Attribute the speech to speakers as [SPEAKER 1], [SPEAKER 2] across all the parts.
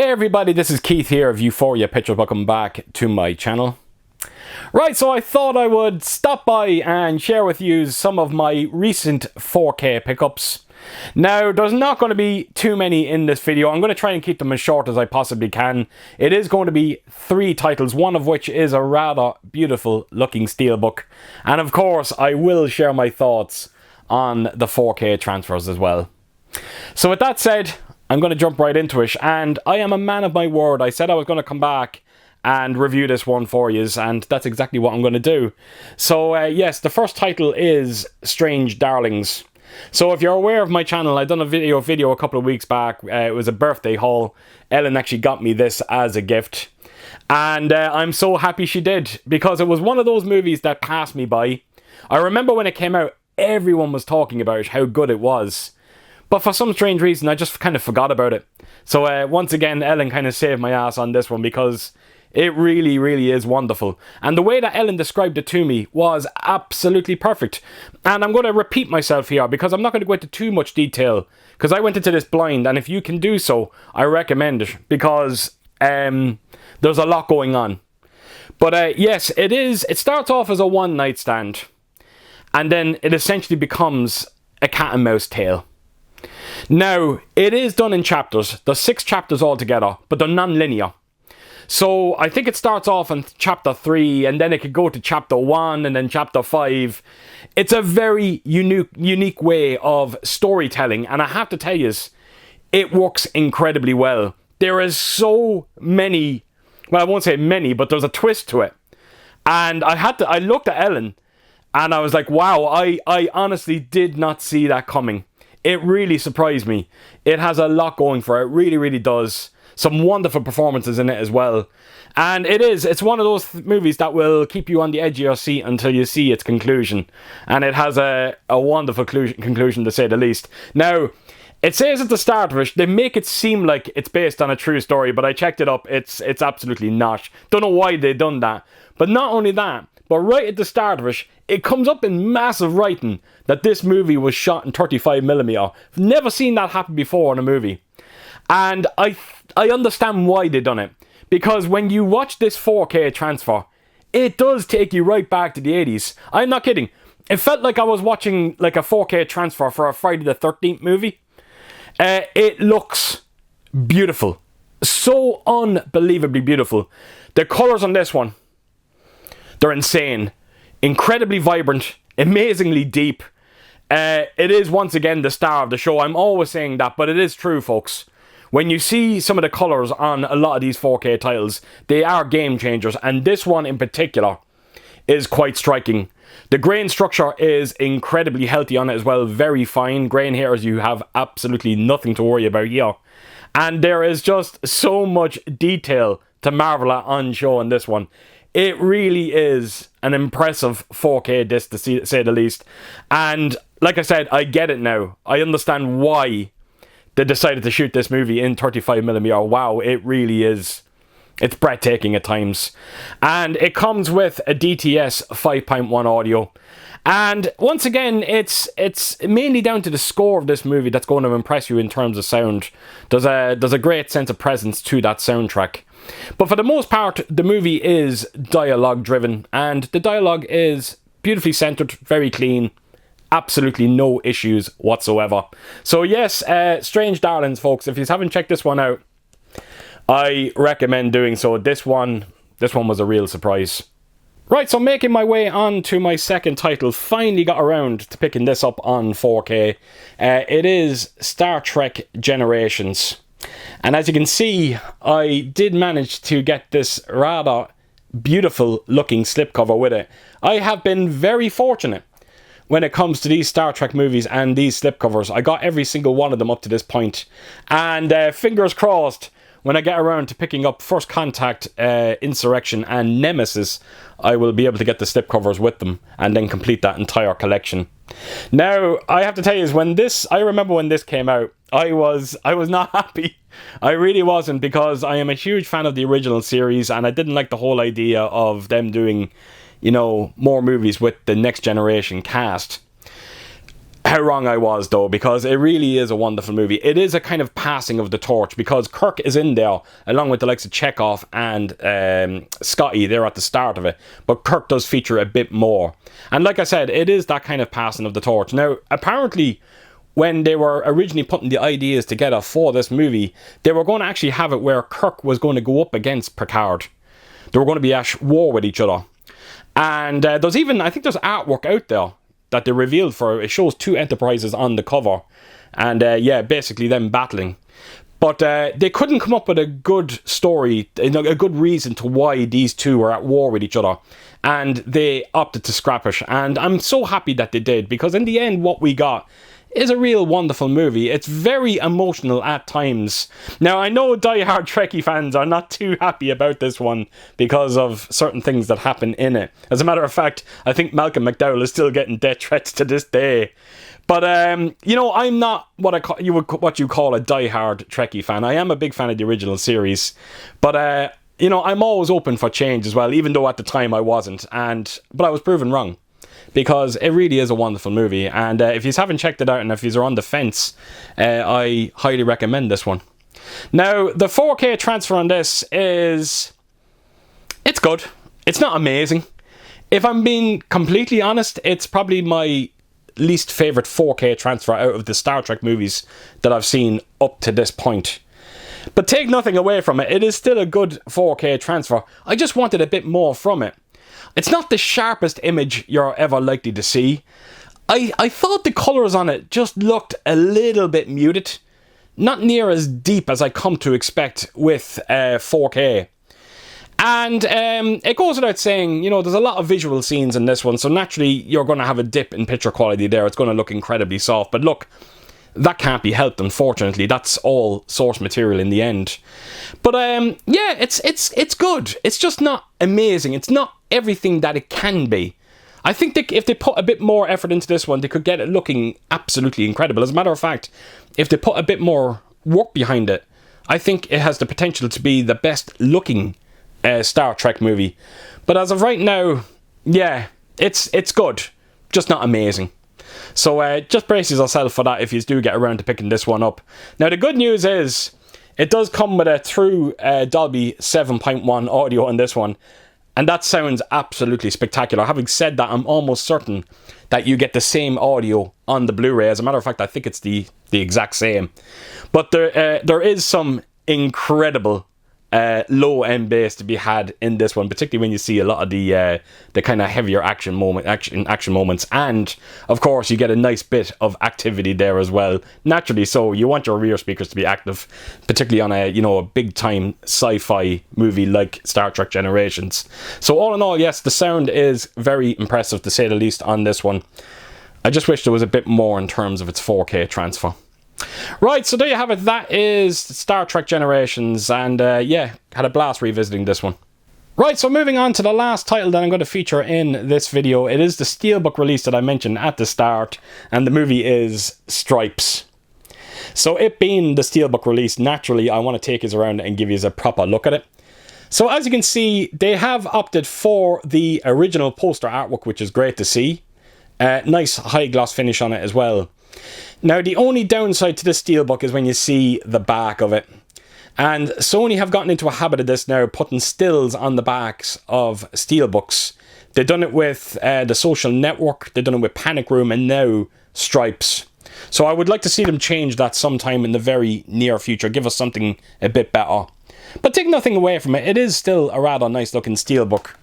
[SPEAKER 1] Hey everybody, this is Keith here of Euphoria Pictures. Welcome back to my channel. Right, so I thought I would stop by and share with you some of my recent 4K pickups. Now, there's not going to be too many in this video. I'm going to try and keep them as short as I possibly can. It is going to be 3 titles, one of which is a rather beautiful looking Steelbook. And of course, I will share my thoughts on the 4K transfers as well. So with that said, I'm going to jump right into it, and I am a man of my word. I said I was going to come back and review this one for you, and that's exactly what I'm going to do. So yes, the first title is Strange Darlings. So if you're aware of my channel, I've done a video a couple of weeks back. It was a birthday haul. Ellen actually got me this as a gift, and I'm so happy she did, because it was one of those movies that passed me by. I remember when it came out, everyone was talking about how good it was. But for some strange reason, I just kind of forgot about it. So once again, Ellen kind of saved my ass on this one, because it really, really is wonderful. And the way that Ellen described it to me was absolutely perfect. And I'm going to repeat myself here, because I'm not going to go into too much detail, because I went into this blind, and if you can do so, I recommend it, because there's a lot going on. But yes, it starts off as a one-night stand, and then it essentially becomes a cat and mouse tale. Now, it is done in chapters. There's 6 chapters altogether, but they're non-linear. So I think it starts off in chapter 3, and then it could go to chapter 1, and then chapter 5. It's a very unique way of storytelling, and I have to tell you, it works incredibly well. There is so many, well, I won't say many, but there's a twist to it. And I looked at Ellen, and I was like, wow, I honestly did not see that coming. It really surprised me. It has a lot going for it. It really, really does. Some wonderful performances in it as well. And it's one of those movies that will keep you on the edge of your seat until you see its conclusion. And it has a wonderful conclusion, to say the least. Now, it says at the start of it, they make it seem like it's based on a true story, but I checked it up. It's absolutely not. Don't know why they've done that. But not only that, but right at the start of it, it comes up in massive writing that this movie was shot in 35mm. I've never seen that happen before in a movie. And I understand why they done it. Because when you watch this 4K transfer, it does take you right back to the 80s. I'm not kidding. It felt like I was watching like a 4K transfer for a Friday the 13th movie. It looks beautiful. So unbelievably beautiful. The colours on this one, they're insane. Incredibly vibrant. Amazingly deep. It is once again the star of the show. I'm always saying that, but it is true, folks. When you see some of the colours on a lot of these 4K titles, they are game changers, and this one in particular is quite striking. The grain structure is incredibly healthy on it as well. Very fine. Grain hairs, you have absolutely nothing to worry about here. And there is just so much detail to marvel at on show in this one. It really is an impressive 4K disc, to say the least. And like I said, I get it now. I understand why they decided to shoot this movie in 35mm. Wow, it really is. It's breathtaking at times. And it comes with a DTS 5.1 audio. And once again, it's mainly down to the score of this movie that's going to impress you in terms of sound. There's a great sense of presence to that soundtrack. But for the most part, the movie is dialogue driven, and the dialogue is beautifully centered, very clean, absolutely no issues whatsoever. So yes, Strange Darlings, folks, if you haven't checked this one out, I recommend doing so. This one was a real surprise. Right, so making my way on to my second title, finally got around to picking this up on 4K. It is Star Trek Generations. And as you can see, I did manage to get this rather beautiful looking slipcover with it. I have been very fortunate when it comes to these Star Trek movies and these slipcovers. I got every single one of them up to this point. And fingers crossed, when I get around to picking up First Contact, Insurrection and Nemesis, I will be able to get the slipcovers with them and then complete that entire collection. Now, I have to tell you, I remember when this came out, I was not happy. I really wasn't, because I am a huge fan of the original series, and I didn't like the whole idea of them doing, more movies with the next generation cast. how wrong I was, though, because it really is a wonderful movie. It is a kind of passing of the torch, because Kirk is in there along with the likes of Chekhov and Scotty. They're at the start of it, but Kirk does feature a bit more. And like I said, it is that kind of passing of the torch. Now, apparently, when they were originally putting the ideas together for this movie, they were going to actually have it where Kirk was going to go up against Picard. They were going to be at war with each other. And there's even, I think there's artwork out there that they revealed for, it shows two Enterprises on the cover. And yeah, basically them battling. But they couldn't come up with a good story, a good reason to why these two were at war with each other. And they opted to scrap it. And I'm so happy that they did, because in the end, what we got is a real wonderful movie. It's very emotional at times. Now, I know die-hard Trekkie fans are not too happy about this one because of certain things that happen in it. As a matter of fact, I think Malcolm McDowell is still getting death threats to this day. But, you know, I'm not what you call a die-hard Trekkie fan. I am a big fan of the original series. But, you know, I'm always open for change as well, even though at the time I wasn't. But I was proven wrong, because it really is a wonderful movie. And if you haven't checked it out, and if you are on the fence, I highly recommend this one. Now, the 4K transfer on this it's good. It's not amazing. If I'm being completely honest, it's probably my least favourite 4K transfer out of the Star Trek movies that I've seen up to this point. But take nothing away from it, it is still a good 4K transfer. I just wanted a bit more from it. It's not the sharpest image you're ever likely to see. I thought the colours on it just looked a little bit muted. Not near as deep as I come to expect with 4K. And it goes without saying, you know, there's a lot of visual scenes in this one, so naturally you're going to have a dip in picture quality there. It's going to look incredibly soft. But look, that can't be helped, unfortunately. That's all source material in the end. But yeah, it's good. It's just not amazing. It's not everything that it can be. I think that if they put a bit more effort into this one, they could get it looking absolutely incredible. As a matter of fact, if they put a bit more work behind it, I think it has the potential to be the best looking Star Trek movie. But as of right now, yeah, it's good, just not amazing. So just brace yourself for that if you do get around to picking this one up. Now, the good news is it does come with a true Dolby 7.1 audio on this one, and that sounds absolutely spectacular. Having said that, I'm almost certain that you get the same audio on the Blu-ray. As a matter of fact, I think it's the exact same. But there is some incredible low-end bass to be had in this one, particularly when you see a lot of the kind of heavier action moments, and of course you get a nice bit of activity there as well. Naturally, so you want your rear speakers to be active, particularly on a big-time sci-fi movie like Star Trek Generations. So all in all, yes, the sound is very impressive to say the least on this one. I just wish there was a bit more in terms of its 4K transfer. Right, so there you have it. That is Star Trek Generations, and yeah, had a blast revisiting this one. Right, so moving on to the last title that I'm going to feature in this video. It is the Steelbook release that I mentioned at the start, and the movie is Stripes. So it being the Steelbook release, naturally I want to take you around and give you a proper look at it. So as you can see, they have opted for the original poster artwork, which is great to see. Nice high gloss finish on it as well. Now, the only downside to this Steelbook is when you see the back of it. And Sony have gotten into a habit of this now, putting stills on the backs of Steelbooks. They've done it with The Social Network, they've done it with Panic Room, and now Stripes. So I would like to see them change that sometime in the very near future, give us something a bit better. But take nothing away from it, it is still a rather nice looking Steelbook.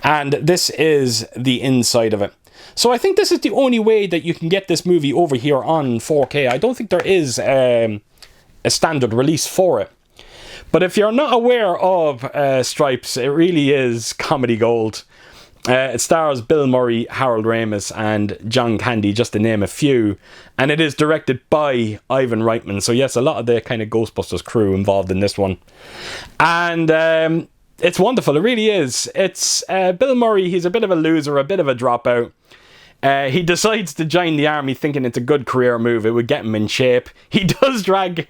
[SPEAKER 1] And this is the inside of it. So I think this is the only way that you can get this movie over here on 4K. I don't think there is a standard release for it. But if you're not aware of Stripes, it really is comedy gold. It stars Bill Murray, Harold Ramis, and John Candy, just to name a few. And it is directed by Ivan Reitman. So yes, a lot of the kind of Ghostbusters crew involved in this one. And it's wonderful, it really is. It's Bill Murray, he's a bit of a loser, a bit of a dropout. He decides to join the army thinking it's a good career move, it would get him in shape. He does drag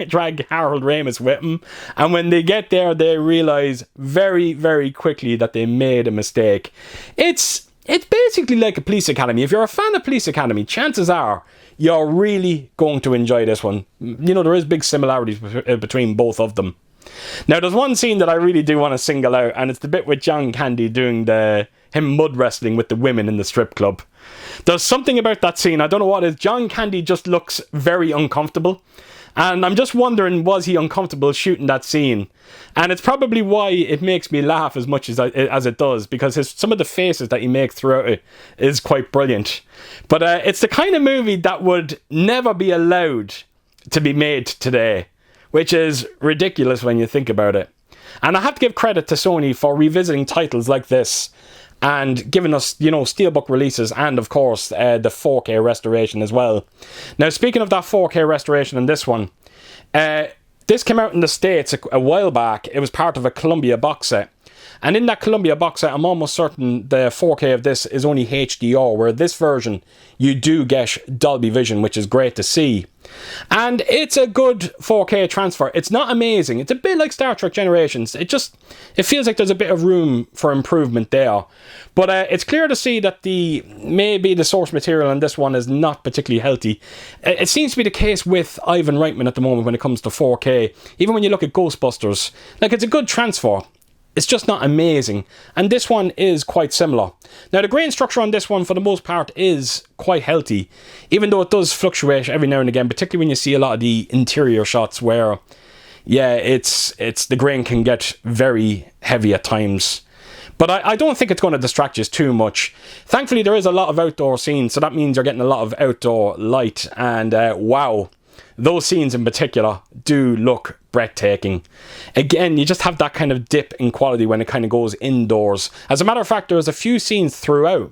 [SPEAKER 1] Harold Ramis with him, and when they get there they realise very, very quickly that they made a mistake. It's it's basically like a Police Academy. If you're a fan of Police Academy, chances are you're really going to enjoy this one. You know, there is big similarities between both of them. Now, there's one scene that I really do want to single out, and it's the bit with John Candy doing him mud wrestling with the women in the strip club. There's something about that scene, I don't know what it is. John Candy just looks very uncomfortable. And I'm just wondering, was he uncomfortable shooting that scene? And it's probably why it makes me laugh as much as it does, because some of the faces that he makes throughout it is quite brilliant. But it's the kind of movie that would never be allowed to be made today, which is ridiculous when you think about it. And I have to give credit to Sony for revisiting titles like this and giving us, you know, Steelbook releases and, of course, the 4K restoration as well. Now, speaking of that 4K restoration in this one, this came out in the States a while back. It was part of a Columbia box set. And in that Columbia box set, I'm almost certain the 4K of this is only HDR, where this version, you do get Dolby Vision, which is great to see. And it's a good 4K transfer. It's not amazing. It's a bit like Star Trek Generations. It feels like there's a bit of room for improvement there. But it's clear to see that maybe the source material on this one is not particularly healthy. It seems to be the case with Ivan Reitman at the moment when it comes to 4K. Even when you look at Ghostbusters, like, it's a good transfer. It's just not amazing. And this one is quite similar. Now, the grain structure on this one, for the most part, is quite healthy. Even though it does fluctuate every now and again, particularly when you see a lot of the interior shots where, yeah, the grain can get very heavy at times. But I don't think it's going to distract you too much. Thankfully, there is a lot of outdoor scenes, so that means you're getting a lot of outdoor light. And wow, those scenes in particular do look breathtaking. Again, you just have that kind of dip in quality when it kind of goes indoors. As a matter of fact, there's a few scenes throughout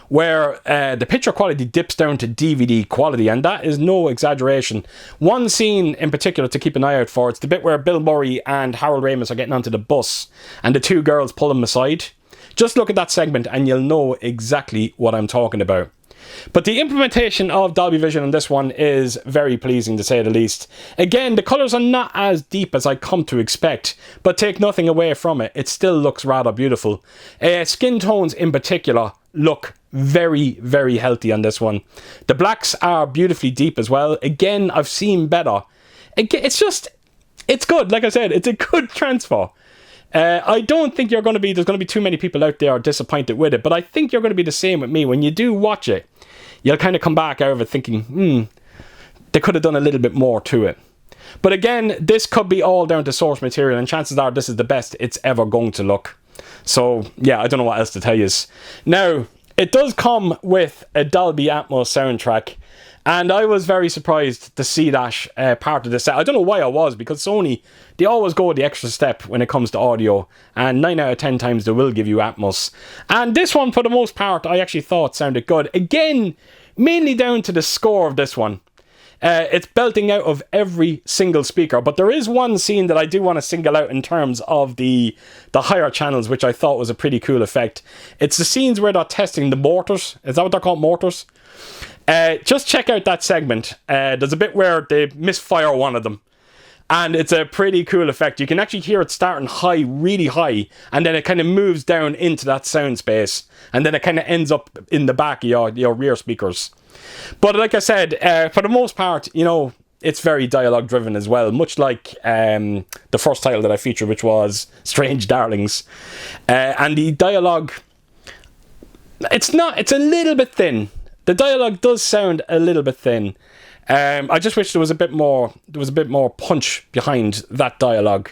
[SPEAKER 1] where the picture quality dips down to DVD quality, and that is no exaggeration. One scene in particular to keep an eye out for, it's the bit where Bill Murray and Harold Ramis are getting onto the bus and the two girls pull them aside. Just look at that segment and you'll know exactly what I'm talking about. But the implementation of Dolby Vision on this one is very pleasing, to say the least. Again, the colours are not as deep as I come to expect, but take nothing away from it, it still looks rather beautiful. Skin tones in particular look very, very healthy on this one. The blacks are beautifully deep as well. Again, I've seen better. It's good. Like I said, it's a good transfer. I don't think there's going to be too many people out there disappointed with it, but I think you're going to be the same with me. When you do watch it, you'll kind of come back out of it thinking, they could have done a little bit more to it. But again, this could be all down to source material, and chances are this is the best it's ever going to look. So yeah, I don't know what else to tell you. Now, it does come with a Dolby Atmos soundtrack, and I was very surprised to see that part of the set. I don't know why I was, because Sony, they always go the extra step when it comes to audio, and 9 out of 10 times they will give you Atmos. And this one, for the most part, I actually thought sounded good. Again, mainly down to the score of this one. It's belting out of every single speaker, but there is one scene that I do want to single out in terms of the higher channels, which I thought was a pretty cool effect. It's the scenes where they're testing the mortars. Is that what they're called, mortars? Just check out that segment. There's a bit where they misfire one of them, and it's a pretty cool effect. You can actually hear it starting high, really high, and then it kind of moves down into that sound space, and then it kind of ends up in the back of your rear speakers. But like I said, for the most part, you know, it's very dialogue driven as well, much like the first title that I featured, which was Strange Darlings. And the dialogue, it's a little bit thin. The dialogue does sound a little bit thin. I just wish there was a bit more punch behind that dialogue.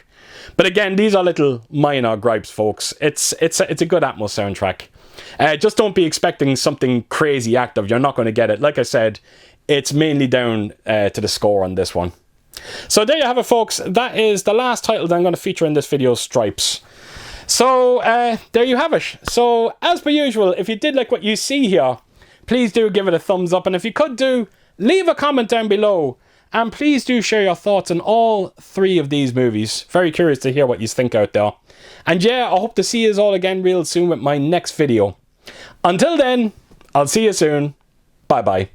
[SPEAKER 1] But again, these are little minor gripes, folks. It's a good Atmos soundtrack. Just don't be expecting something crazy active. You're not going to get it. Like I said, it's mainly down to the score on this one. So there you have it, folks. That is the last title that I'm going to feature in this video, Stripes. So there you have it. So as per usual, if you did like what you see here, please do give it a thumbs up. And if you could do, leave a comment down below. And please do share your thoughts on all 3 of these movies. Very curious to hear what you think out there. And yeah, I hope to see you all again real soon with my next video. Until then, I'll see you soon. Bye bye.